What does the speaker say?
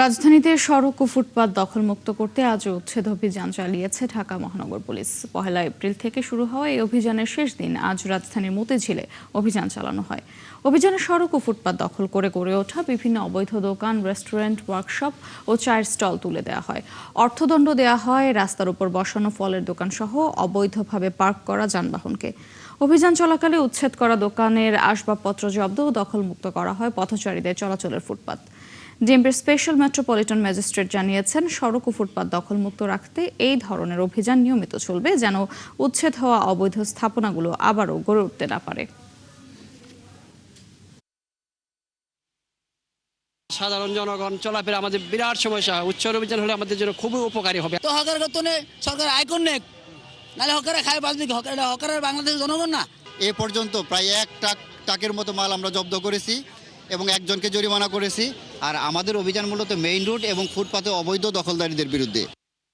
রাজধানীতে সড়ক ও ফুটপাত দখলমুক্ত করতে আজও উচ্ছেদ অভিযান চালিয়েছে ঢাকা মহানগর পুলিশ। ১ এপ্রিল থেকে শুরু হওয়া এই অভিযানের শেষ দিন আজ রাজধানীর মতিঝিলে অভিযান চালানো হয়। অভিযানে সড়ক ও ফুটপাত দখল করে গড়ে ওঠা বিভিন্ন অবৈধ দোকান, রেস্টুরেন্ট, ওয়ার্কশপ ও চায়ের স্টল তুলে দেওয়া হয়। অর্থদণ্ড দেওয়া হয় রাস্তার উপর বসানো ফলের দোকান সহ অবৈধভাবে পার্ক করা যানবাহনকে। অভিযান চলাকালে উচ্ছেদ করা দোকানের আসবাবপত্র জব্দ ও দখলমুক্ত করা হয় পথচারীদের চলাচলের ফুটপাত। ডিএমপির স্পেশাল মেট্রোপলিটন ম্যাজিস্ট্রেট জানিয়েছেন, সড়ক ও ফুটপাত দখলমুক্ত রাখতে এই ধরনের অভিযান নিয়মিত চলবে, যেন উচ্ছেদ হওয়া অবৈধ স্থাপনাগুলো আবারও গড়ে উঠতে না পারে। সাধারণ জনগণ চলাফেরা আমাদের বিরাট সমস্যা। উচ্ছেদ অভিযান হলে আমাদের জন্য খুবই উপকারী হবে। তো হকার গতনে সরকার আয় করনে, নাহলে হকারে খায় বাঁচবে কি? হকারের বাংলাদেশের জনগণ না। এ পর্যন্ত প্রায় 1 ট্রাকের মতো মাল আমরা জব্দ করেছি এবং একজনকে জরিমানা করেছি। আর আমাদের অভিযান মূলত মেইন রোড এবং ফুটপাতে অবৈধ দখলদারীদের বিরুদ্ধে।